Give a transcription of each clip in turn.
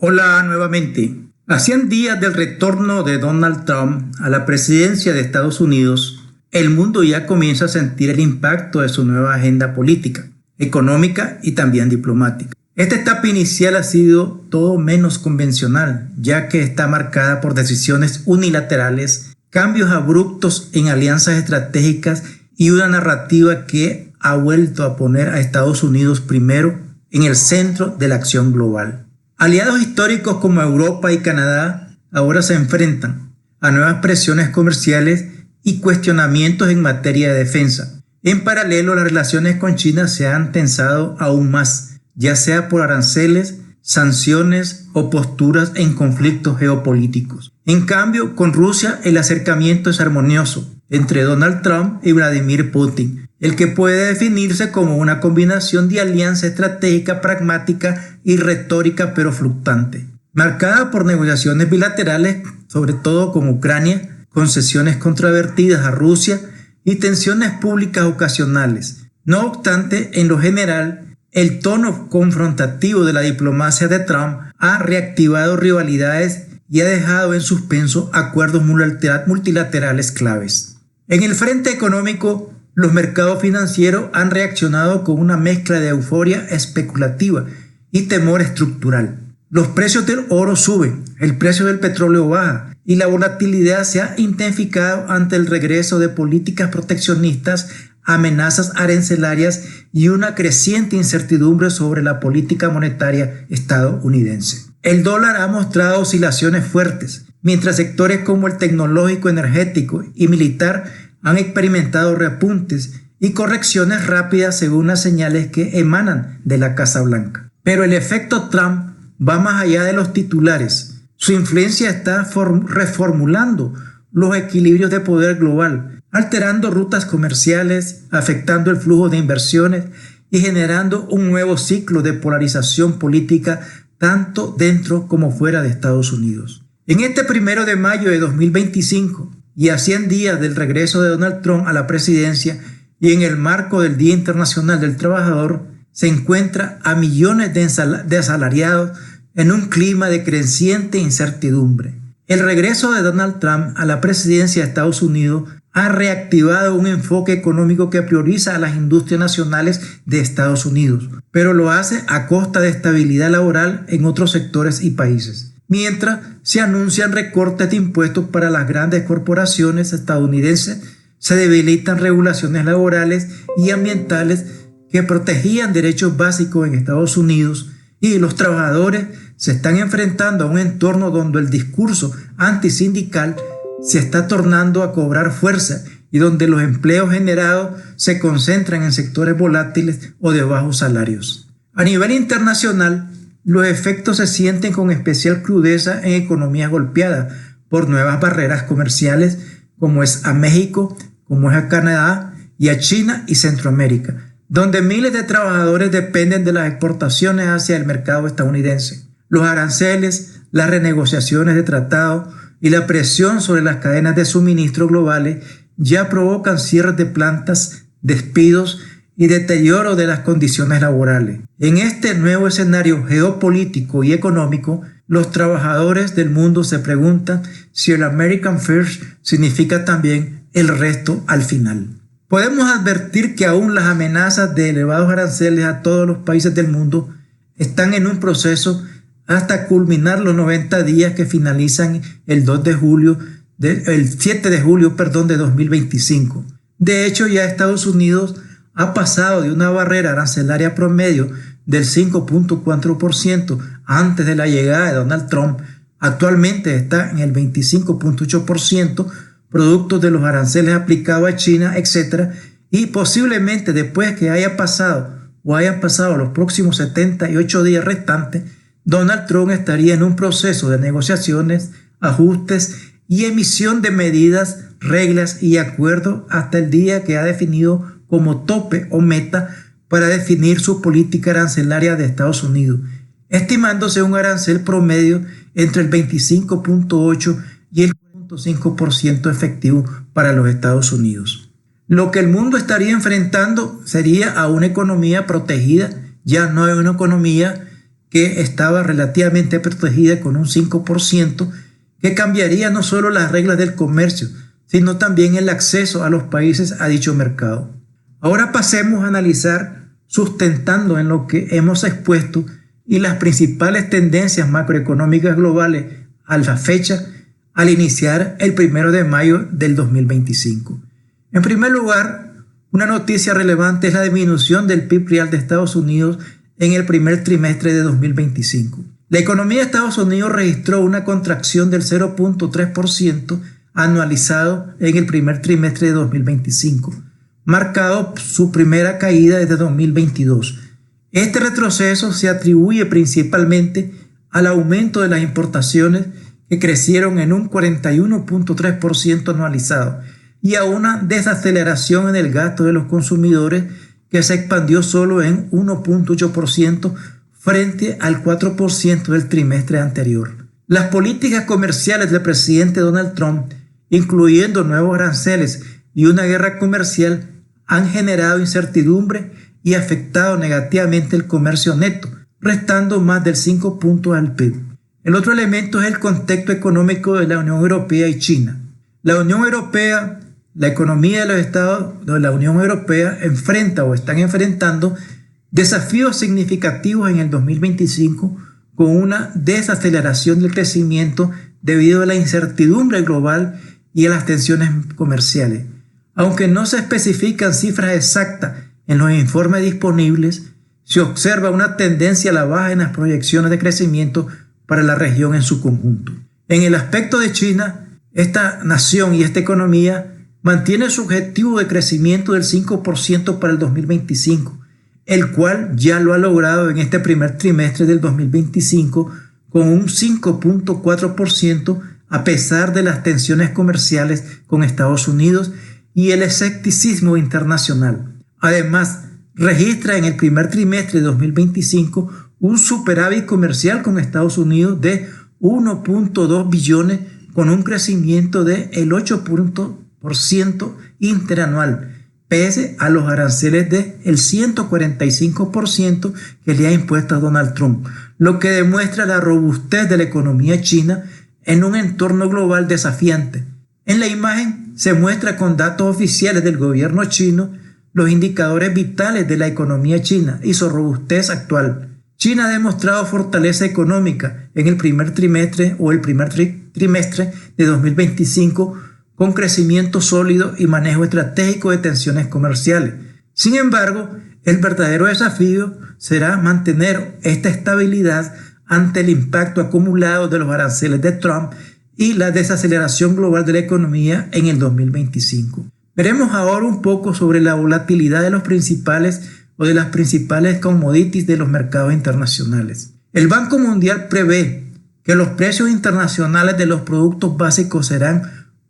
Hola nuevamente. A 100 días del retorno de Donald Trump a la presidencia de Estados Unidos, el mundo ya comienza a sentir el impacto de su nueva agenda política, económica y también diplomática. Esta etapa inicial ha sido todo menos convencional, ya que está marcada por decisiones unilaterales, cambios abruptos en alianzas estratégicas y una narrativa que ha vuelto a poner a Estados Unidos primero en el centro de la acción global. Aliados históricos como Europa y Canadá ahora se enfrentan a nuevas presiones comerciales y cuestionamientos en materia de defensa. En paralelo, las relaciones con China se han tensado aún más, ya sea por aranceles, sanciones o posturas en conflictos geopolíticos. En cambio, con Rusia el acercamiento es armonioso entre Donald Trump y Vladimir Putin, el que puede definirse como una combinación de alianza estratégica, pragmática y retórica pero fluctuante, marcada por negociaciones bilaterales, sobre todo con Ucrania, concesiones controvertidas a Rusia y tensiones públicas ocasionales. No obstante, en lo general, el tono confrontativo de la diplomacia de Trump ha reactivado rivalidades y ha dejado en suspenso acuerdos multilaterales claves. En el frente económico, los mercados financieros han reaccionado con una mezcla de euforia especulativa y temor estructural. Los precios del oro suben, el precio del petróleo baja y la volatilidad se ha intensificado ante el regreso de políticas proteccionistas, amenazas arancelarias y una creciente incertidumbre sobre la política monetaria estadounidense. El dólar ha mostrado oscilaciones fuertes, mientras sectores como el tecnológico, energético y militar han experimentado repuntes y correcciones rápidas según las señales que emanan de la Casa Blanca. Pero el efecto Trump va más allá de los titulares. Su influencia está reformulando los equilibrios de poder global, alterando rutas comerciales, afectando el flujo de inversiones y generando un nuevo ciclo de polarización política tanto dentro como fuera de Estados Unidos. En este 1 de mayo de 2025, y a 100 días del regreso de Donald Trump a la presidencia y en el marco del Día Internacional del Trabajador, se encuentra a millones de asalariados en un clima de creciente incertidumbre. El regreso de Donald Trump a la presidencia de Estados Unidos ha reactivado un enfoque económico que prioriza a las industrias nacionales de Estados Unidos, pero lo hace a costa de estabilidad laboral en otros sectores y países. Mientras se anuncian recortes de impuestos para las grandes corporaciones estadounidenses, se debilitan regulaciones laborales y ambientales que protegían derechos básicos en Estados Unidos y los trabajadores se están enfrentando a un entorno donde el discurso antisindical se está tornando a cobrar fuerza y donde los empleos generados se concentran en sectores volátiles o de bajos salarios. A nivel internacional, los efectos se sienten con especial crudeza en economías golpeadas por nuevas barreras comerciales, como es a México, como es a Canadá y a China y Centroamérica, donde miles de trabajadores dependen de las exportaciones hacia el mercado estadounidense. Los aranceles, las renegociaciones de tratados y la presión sobre las cadenas de suministro globales ya provocan cierres de plantas, despidos y deterioro de las condiciones laborales. En este nuevo escenario geopolítico y económico, los trabajadores del mundo se preguntan si el American First significa también el resto al final. Podemos advertir que aún las amenazas de elevados aranceles a todos los países del mundo están en un proceso hasta culminar los 90 días que finalizan el 7 de julio de 2025. De hecho, ya Estados Unidos ha pasado de una barrera arancelaria promedio del 5.4% antes de la llegada de Donald Trump. Actualmente está en el 25.8%, producto de los aranceles aplicados a China, etc. Y posiblemente después que hayan pasado los próximos 78 días restantes, Donald Trump estaría en un proceso de negociaciones, ajustes y emisión de medidas, reglas y acuerdos hasta el día que ha definido como tope o meta para definir su política arancelaria de Estados Unidos, estimándose un arancel promedio entre el 25.8 y el 4.5% efectivo para los Estados Unidos. Lo que el mundo estaría enfrentando sería a una economía protegida, ya no es una economía que estaba relativamente protegida con un 5%, que cambiaría no solo las reglas del comercio, sino también el acceso a los países a dicho mercado. Ahora pasemos a analizar, sustentando en lo que hemos expuesto, y las principales tendencias macroeconómicas globales a la fecha al iniciar el 1 de mayo del 2025. En primer lugar, una noticia relevante es la disminución del PIB real de Estados Unidos en el primer trimestre de 2025. La economía de Estados Unidos registró una contracción del 0.3% anualizado en el primer trimestre de 2025, marcado su primera caída desde 2022. Este retroceso se atribuye principalmente al aumento de las importaciones, que crecieron en un 41.3% anualizado, y a una desaceleración en el gasto de los consumidores, que se expandió solo en 1.8% frente al 4% del trimestre anterior. Las políticas comerciales del presidente Donald Trump, incluyendo nuevos aranceles y una guerra comercial, han generado incertidumbre y afectado negativamente el comercio neto, restando más del 5 puntos al PIB. El otro elemento es el contexto económico de la Unión Europea y China. La Unión Europea, la economía de los estados de la Unión Europea enfrenta o están enfrentando desafíos significativos en el 2025, con una desaceleración del crecimiento debido a la incertidumbre global y a las tensiones comerciales. Aunque no se especifican cifras exactas en los informes disponibles, se observa una tendencia a la baja en las proyecciones de crecimiento para la región en su conjunto. En el aspecto de China, esta nación y esta economía mantiene su objetivo de crecimiento del 5% para el 2025, el cual ya lo ha logrado en este primer trimestre del 2025 con un 5.4%, a pesar de las tensiones comerciales con Estados Unidos y el escepticismo internacional. Además, registra en el primer trimestre de 2025 un superávit comercial con Estados Unidos de 1.2 billones, con un crecimiento del 8% interanual, pese a los aranceles del 145% que le ha impuesto a Donald Trump, lo que demuestra la robustez de la economía china en un entorno global desafiante. En la imagen se muestra con datos oficiales del gobierno chino los indicadores vitales de la economía china y su robustez actual. China ha demostrado fortaleza económica en el primer trimestre trimestre de 2025, con crecimiento sólido y manejo estratégico de tensiones comerciales. Sin embargo, el verdadero desafío será mantener esta estabilidad ante el impacto acumulado de los aranceles de Trump y la desaceleración global de la economía en el 2025. Veremos ahora un poco sobre la volatilidad de las principales commodities de los mercados internacionales. El Banco Mundial prevé que los precios internacionales de los productos básicos serán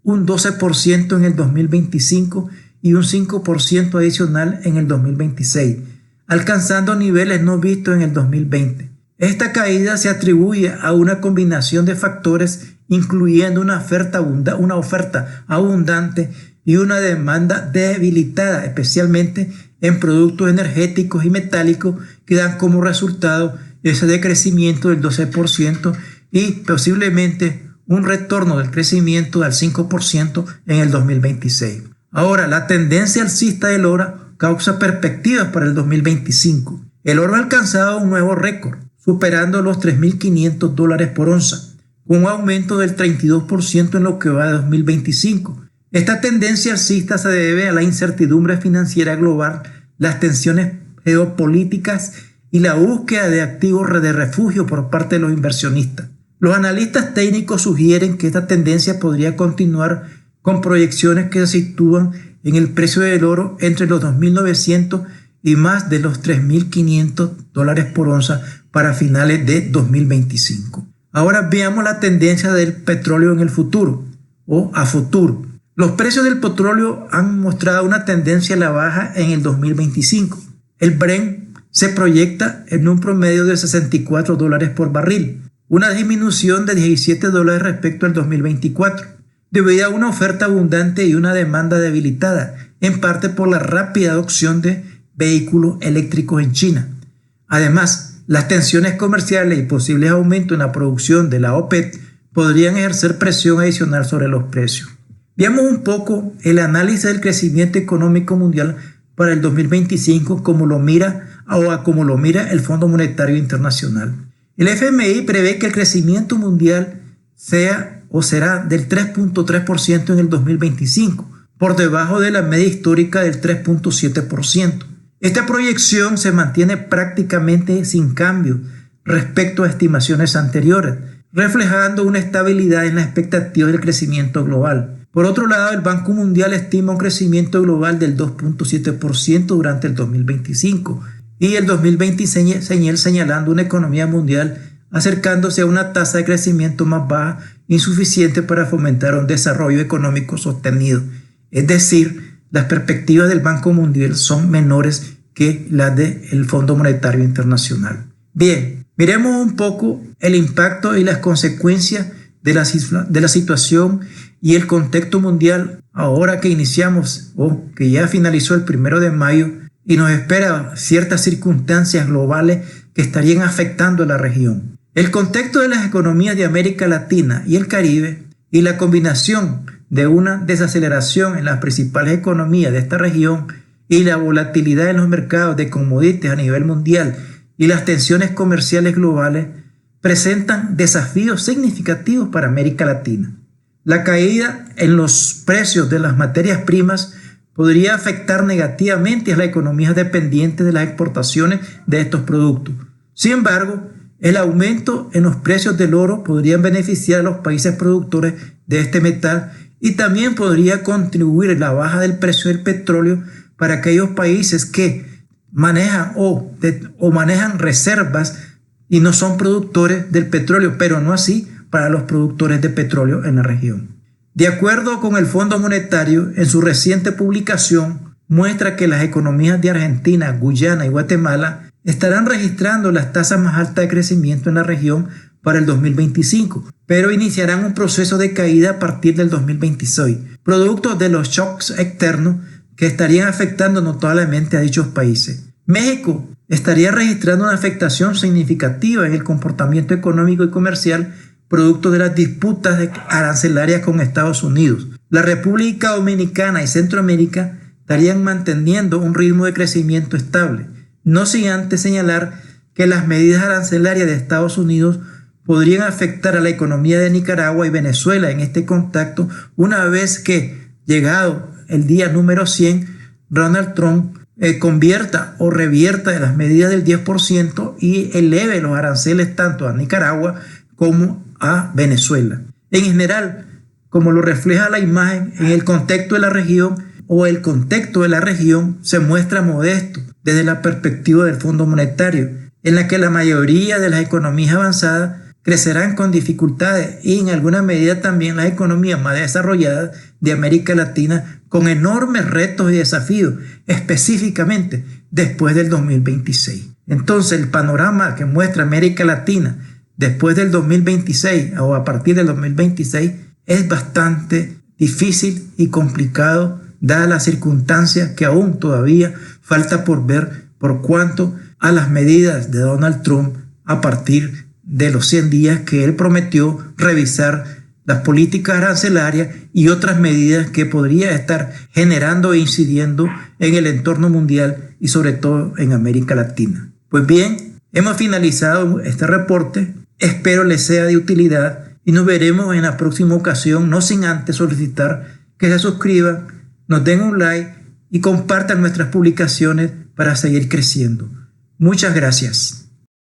un 12% en el 2025 y un 5% adicional en el 2026, alcanzando niveles no vistos en el 2020. Esta caída se atribuye a una combinación de factores, incluyendo una oferta abundante y una demanda debilitada, especialmente en productos energéticos y metálicos, que dan como resultado ese decrecimiento del 12% y posiblemente un retorno del crecimiento al 5% en el 2026. Ahora, la tendencia alcista del oro causa perspectivas para el 2025. El oro ha alcanzado un nuevo récord, superando los $3.500 por onza, con un aumento del 32% en lo que va de 2025. Esta tendencia alcista se debe a la incertidumbre financiera global, las tensiones geopolíticas y la búsqueda de activos de refugio por parte de los inversionistas. Los analistas técnicos sugieren que esta tendencia podría continuar con proyecciones que se sitúan en el precio del oro entre los 2.900 y más de los $3.500 por onza para finales de 2025. Ahora veamos la tendencia del petróleo en el futuro o a futuro. Los precios del petróleo han mostrado una tendencia a la baja en el 2025. El Brent se proyecta en un promedio de $64 por barril, una disminución de $17 respecto al 2024, debido a una oferta abundante y una demanda debilitada, en parte por la rápida adopción de vehículos eléctricos en China. Además, Las tensiones comerciales y posibles aumentos en la producción de la OPEP podrían ejercer presión adicional sobre los precios. Veamos un poco el análisis del crecimiento económico mundial para el 2025 como lo mira el Fondo Monetario Internacional. El FMI prevé que el crecimiento mundial será del 3.3% en el 2025, por debajo de la media histórica del 3.7%. Esta proyección se mantiene prácticamente sin cambio respecto a estimaciones anteriores, reflejando una estabilidad en la expectativa del crecimiento global. Por otro lado, el Banco Mundial estima un crecimiento global del 2.7% durante el 2025 y el 2026 señalando una economía mundial acercándose a una tasa de crecimiento más baja, insuficiente para fomentar un desarrollo económico sostenido. Es decir, las perspectivas del Banco Mundial son menores que las del Fondo Monetario Internacional. Bien, miremos un poco el impacto y las consecuencias de la situación y el contexto mundial ahora que iniciamos o que ya finalizó el 1 de mayo y nos espera ciertas circunstancias globales que estarían afectando a la región. El contexto de las economías de América Latina y el Caribe y la combinación de una desaceleración en las principales economías de esta región y la volatilidad en los mercados de commodities a nivel mundial y las tensiones comerciales globales presentan desafíos significativos para América Latina. La caída en los precios de las materias primas podría afectar negativamente a las economías dependientes de las exportaciones de estos productos. Sin embargo, el aumento en los precios del oro podría beneficiar a los países productores de este metal y también podría contribuir a la baja del precio del petróleo para aquellos países que manejan manejan reservas y no son productores del petróleo, pero no así para los productores de petróleo en la región. De acuerdo con el Fondo Monetario, en su reciente publicación muestra que las economías de Argentina, Guyana y Guatemala estarán registrando las tasas más altas de crecimiento en la región para el 2025, pero iniciarán un proceso de caída a partir del 2026, producto de los shocks externos que estarían afectando notablemente a dichos países. México estaría registrando una afectación significativa en el comportamiento económico y comercial producto de las disputas arancelarias con Estados Unidos. La República Dominicana y Centroamérica estarían manteniendo un ritmo de crecimiento estable, no sin antes señalar que las medidas arancelarias de Estados Unidos podrían afectar a la economía de Nicaragua y Venezuela en este contacto una vez que, llegado el día número 100, Donald Trump convierta o revierta las medidas del 10% y eleve los aranceles tanto a Nicaragua como a Venezuela. En general, como lo refleja la imagen, en el contexto de la región se muestra modesto desde la perspectiva del Fondo Monetario, en la que la mayoría de las economías avanzadas crecerán con dificultades y en alguna medida también las economías más desarrolladas de América Latina con enormes retos y desafíos, específicamente después del 2026. Entonces, el panorama que muestra América Latina después del 2026 o a partir del 2026 es bastante difícil y complicado, dadas las circunstancias que aún todavía falta por ver por cuanto a las medidas de Donald Trump a partir de los 100 días que él prometió revisar las políticas arancelarias y otras medidas que podría estar generando e incidiendo en el entorno mundial y sobre todo en América Latina. Pues bien, hemos finalizado este reporte, espero les sea de utilidad y nos veremos en la próxima ocasión, no sin antes solicitar que se suscriban, nos den un like y compartan nuestras publicaciones para seguir creciendo. Muchas gracias.